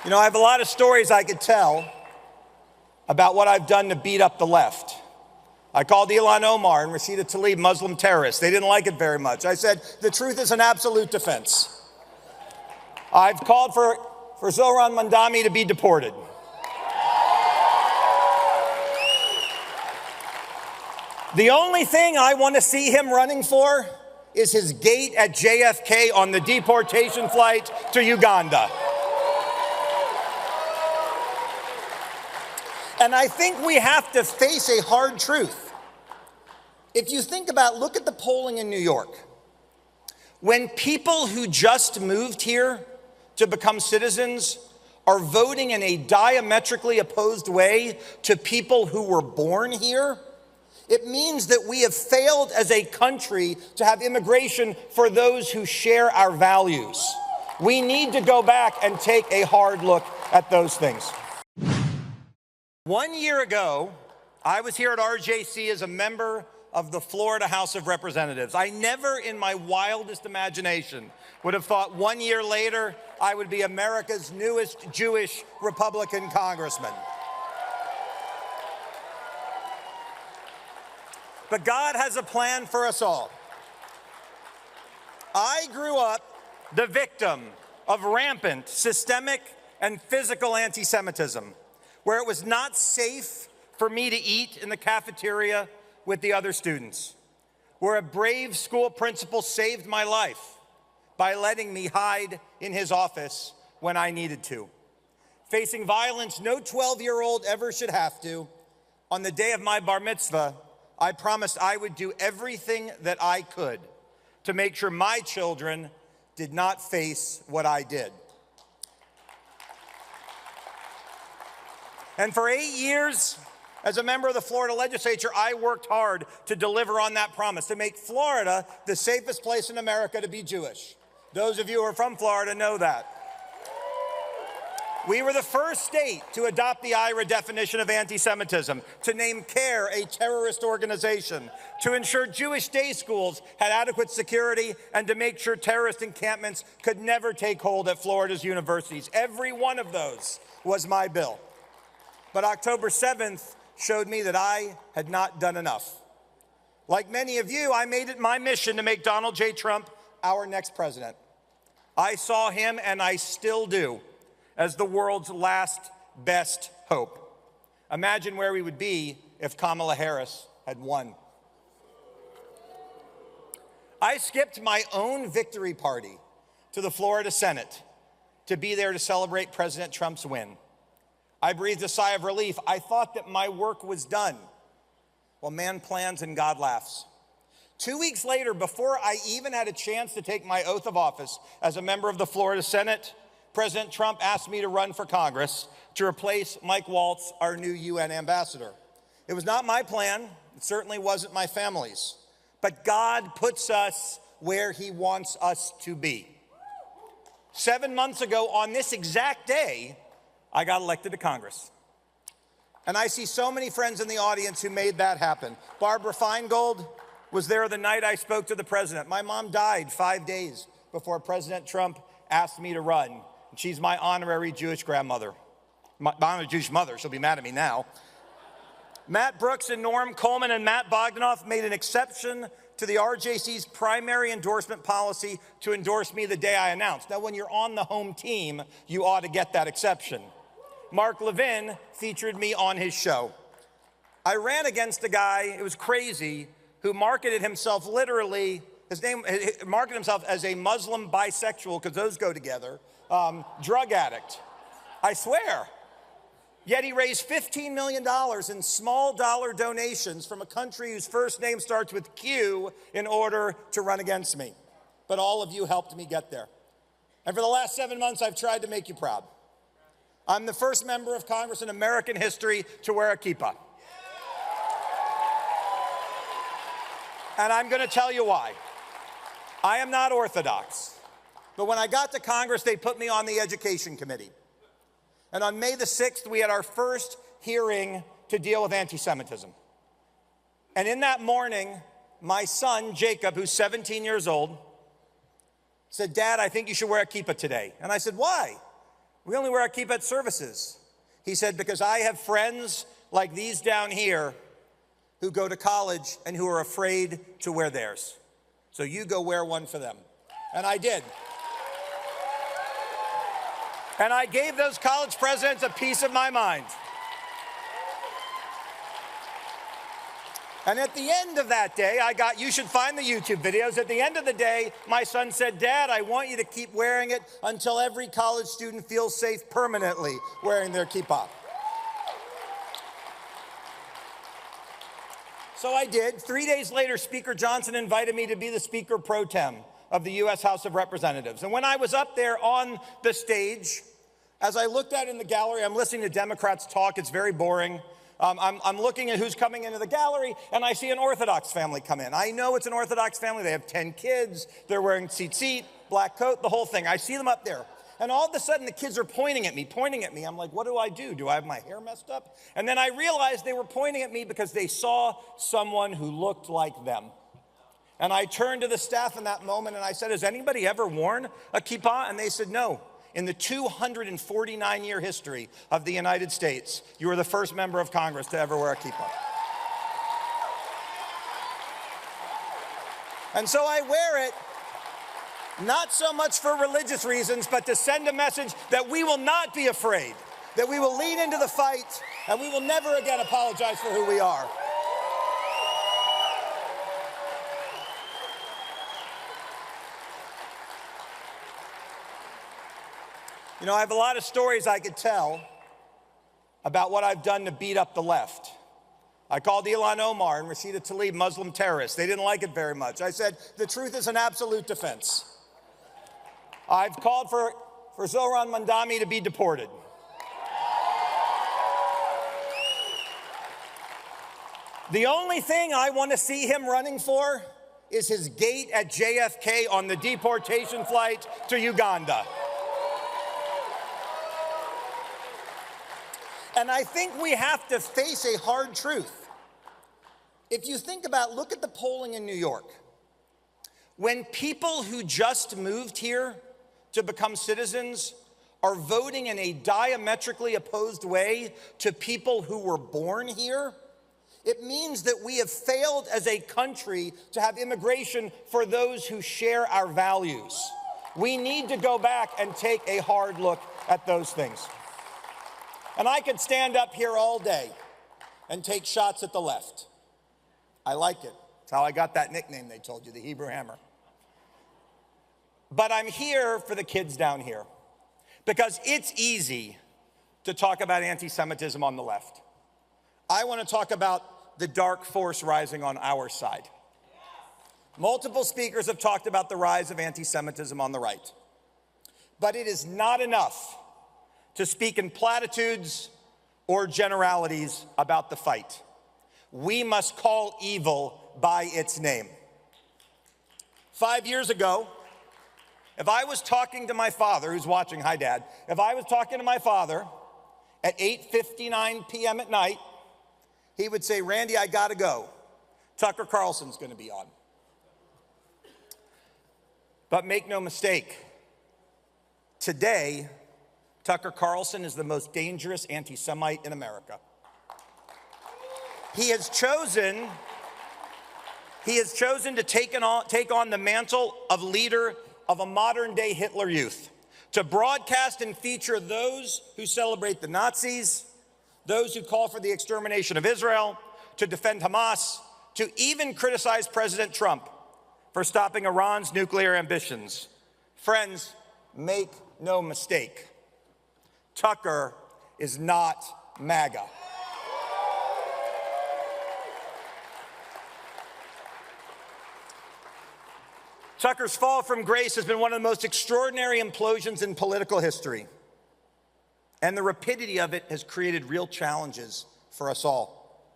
You know, I have a lot of stories I could tell about what I've done to beat up the left. I called Ilhan Omar and Rashida Tlaib Muslim terrorists. They didn't like it very much. I said, the truth is an absolute defense. I've called for Zohran Mamdani to be deported. The only thing I want to see him running for is his gate at JFK on the deportation flight to Uganda. And I think we have to face a hard truth. If you think about, look at the polling in New York. When people who just moved here to become citizens are voting in a diametrically opposed way to people who were born here, it means that we have failed as a country to have immigration for those who share our values. We need to go back and take a hard look at those things. 1 year ago, I was here at RJC as a member of the Florida House of Representatives. I never in my wildest imagination would have thought 1 year later I would be America's newest Jewish Republican congressman. But God has a plan for us all. I grew up the victim of rampant systemic and physical anti-Semitism, where it was not safe for me to eat in the cafeteria with the other students, where a brave school principal saved my life by letting me hide in his office when I needed to. Facing violence no 12-year-old ever should have to, on the day of my bar mitzvah, I promised I would do everything that I could to make sure my children did not face what I did. And for 8 years, as a member of the Florida legislature, I worked hard to deliver on that promise, to make Florida the safest place in America to be Jewish. Those of you who are from Florida know that. We were the first state to adopt the IRA definition of anti-Semitism, to name CARE a terrorist organization, to ensure Jewish day schools had adequate security, and to make sure terrorist encampments could never take hold at Florida's universities. Every one of those was my bill. But October 7th showed me that I had not done enough. Like many of you, I made it my mission to make Donald J. Trump our next president. I saw him, and I still do, as the world's last best hope. Imagine where we would be if Kamala Harris had won. I skipped my own victory party to the Florida Senate to be there to celebrate President Trump's win. I breathed a sigh of relief. I thought that my work was done. Well, man plans and God laughs. 2 weeks later, before I even had a chance to take my oath of office as a member of the Florida Senate, President Trump asked me to run for Congress to replace Mike Waltz, our new UN ambassador. It was not my plan. It certainly wasn't my family's. But God puts us where he wants us to be. 7 months ago, on this exact day, I got elected to Congress. And I see so many friends in the audience who made that happen. Barbara Feingold was there the night I spoke to the president. My mom died 5 days before President Trump asked me to run. She's my honorary Jewish grandmother. My honorary Jewish mother. She'll be mad at me now. Matt Brooks and Norm Coleman and Matt Bogdanoff made an exception to the RJC's primary endorsement policy to endorse me the day I announced. Now, when you're on the home team, you ought to get that exception. Mark Levin featured me on his show. I ran against a guy, it was crazy, who marketed himself literally, marketed himself as a Muslim bisexual, because those go together, drug addict. I swear. Yet he raised $15 million in small dollar donations from a country whose first name starts with Q in order to run against me. But all of you helped me get there. And for the last 7 months, I've tried to make you proud. I'm the first member of Congress in American history to wear a kippah. And I'm going to tell you why. I am not Orthodox. But when I got to Congress, they put me on the Education Committee. And on May the 6th, we had our first hearing to deal with anti-Semitism. And in that morning, my son, Jacob, who's 17 years old, said, "Dad, I think you should wear a kippah today." And I said, "Why?" We only wear our kippah at services. He said, because I have friends like these down here who go to college and who are afraid to wear theirs. So you go wear one for them. And I did. And I gave those college presidents a piece of my mind. And at the end of that day, you should find the YouTube videos. At the end of the day, my son said, Dad, I want you to keep wearing it until every college student feels safe permanently wearing their kippah. So I did. 3 days later, Speaker Johnson invited me to be the Speaker pro tem of the U.S. House of Representatives. And when I was up there on the stage, as I looked out in the gallery, I'm listening to Democrats talk. It's very boring. I'm looking at who's coming into the gallery, and I see an Orthodox family come in. I know it's an Orthodox family. They have 10 kids. They're wearing tzitzit, black coat, the whole thing. I see them up there. And all of a sudden, the kids are pointing at me. I'm like, what do I do? Do I have my hair messed up? And then I realized they were pointing at me because they saw someone who looked like them. And I turned to the staff in that moment, and I said, has anybody ever worn a kippah? And they said, no. In the 249-year history of the United States, you were the first member of Congress to ever wear a kippah. And so I wear it, not so much for religious reasons, but to send a message that we will not be afraid, that we will lean into the fight, and we will never again apologize for who we are. You know, I have a lot of stories I could tell about what I've done to beat up the left. I called Ilhan Omar and Rashida Tlaib Muslim terrorists. They didn't like it very much. I said, the truth is an absolute defense. I've called for Zohran Mamdani to be deported. The only thing I want to see him running for is his gate at JFK on the deportation flight to Uganda. And I think we have to face a hard truth. If you think about, look at the polling in New York. When people who just moved here to become citizens are voting in a diametrically opposed way to people who were born here, it means that we have failed as a country to have immigration for those who share our values. We need to go back and take a hard look at those things. And I could stand up here all day and take shots at the left. I like it. It's how I got that nickname they told you, the Hebrew Hammer. But I'm here for the kids down here because it's easy to talk about anti-Semitism on the left. I want to talk about the dark force rising on our side. Multiple speakers have talked about the rise of anti-Semitism on the right. But it is not enough to speak in platitudes or generalities about the fight. We must call evil by its name. 5 years ago, if I was talking to my father, who's watching, hi Dad, if I was talking to my father at 8:59 p.m. at night, he would say, Randy, I gotta go. Tucker Carlson's gonna be on. But make no mistake, today, Tucker Carlson is the most dangerous anti-Semite in America. He has chosen to take on the mantle of leader of a modern-day Hitler Youth, to broadcast and feature those who celebrate the Nazis, those who call for the extermination of Israel, to defend Hamas, to even criticize President Trump for stopping Iran's nuclear ambitions. Friends, make no mistake. Tucker is not MAGA. Tucker's fall from grace has been one of the most extraordinary implosions in political history. And the rapidity of it has created real challenges for us all.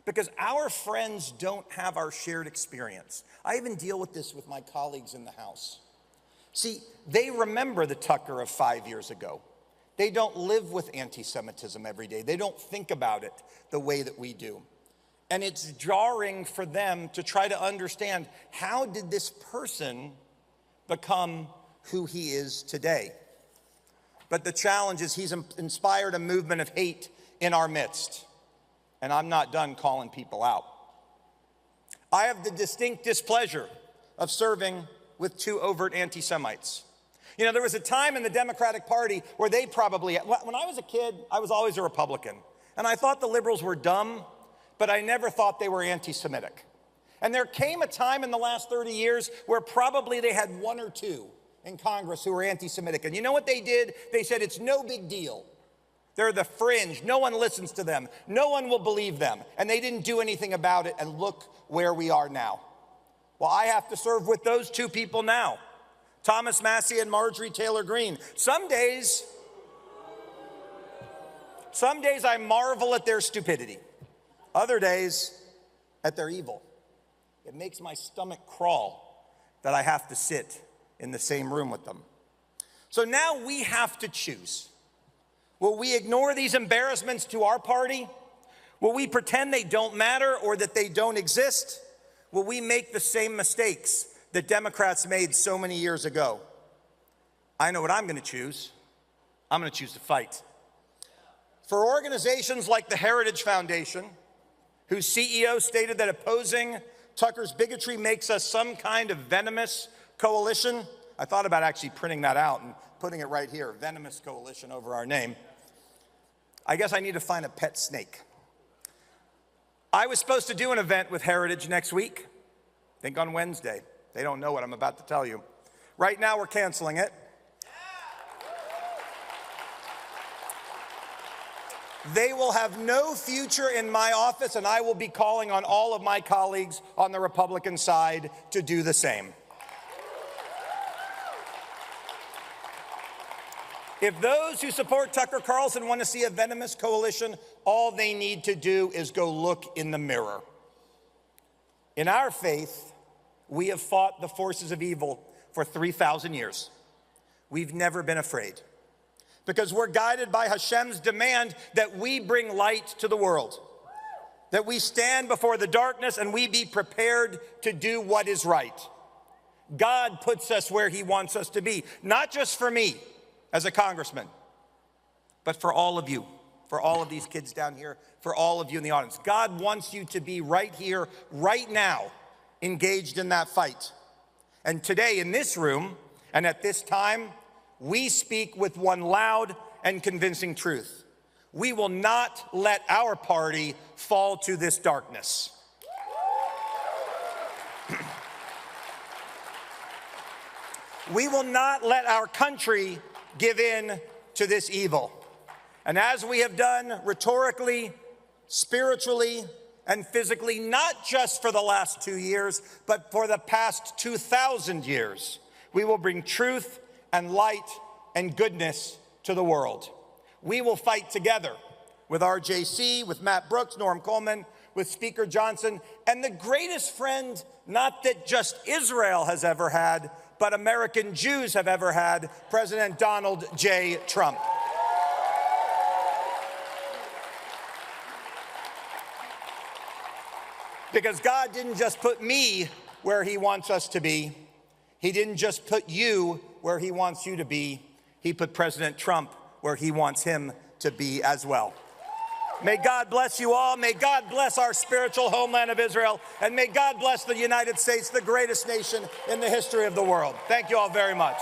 Because our friends don't have our shared experience. I even deal with this with my colleagues in the House. See, they remember the Tucker of 5 years ago. They don't live with anti-Semitism every day. They don't think about it the way that we do. And it's jarring for them to try to understand, how did this person become who he is today? But the challenge is he's inspired a movement of hate in our midst. And I'm not done calling people out. I have the distinct displeasure of serving with two overt anti-Semites. You know, there was a time in the Democratic Party where they probably, when I was a kid, I was always a Republican. And I thought the liberals were dumb, but I never thought they were anti-Semitic. And there came a time in the last 30 years where probably they had one or two in Congress who were anti-Semitic. And you know what they did? They said, it's no big deal. They're the fringe. No one listens to them. No one will believe them. And they didn't do anything about it. And look where we are now. Well, I have to serve with those two people now. Thomas Massie and Marjorie Taylor Greene. Some days I marvel at their stupidity. Other days, at their evil. It makes my stomach crawl that I have to sit in the same room with them. So now we have to choose. Will we ignore these embarrassments to our party? Will we pretend they don't matter or that they don't exist? Will we make the same mistakes that Democrats made so many years ago? I know what I'm going to choose. I'm going to choose to fight. For organizations like the Heritage Foundation, whose CEO stated that opposing Tucker's bigotry makes us some kind of venomous coalition. I thought about actually printing that out and putting it right here, venomous coalition over our name. I guess I need to find a pet snake. I was supposed to do an event with Heritage next week, I think on Wednesday. They don't know what I'm about to tell you. Right now, we're canceling it. They will have no future in my office, and I will be calling on all of my colleagues on the Republican side to do the same. If those who support Tucker Carlson want to see a venomous coalition, all they need to do is go look in the mirror. In our faith, we have fought the forces of evil for 3,000 years. We've never been afraid because we're guided by Hashem's demand that we bring light to the world, that we stand before the darkness and we be prepared to do what is right. God puts us where he wants us to be, not just for me as a congressman, but for all of you, for all of these kids down here, for all of you in the audience. God wants you to be right here, right now, engaged in that fight. And today in this room and at this time, we speak with one loud and convincing truth. We will not let our party fall to this darkness. We will not let our country give in to this evil. And as we have done rhetorically, spiritually, and physically, not just for the last 2 years, but for the past 2,000 years, we will bring truth and light and goodness to the world. We will fight together with RJC, with Matt Brooks, Norm Coleman, with Speaker Johnson, and the greatest friend, not that just Israel has ever had, but American Jews have ever had, President Donald J. Trump. Because God didn't just put me where he wants us to be. He didn't just put you where he wants you to be. He put President Trump where he wants him to be as well. May God bless you all. May God bless our spiritual homeland of Israel. And may God bless the United States, the greatest nation in the history of the world. Thank you all very much.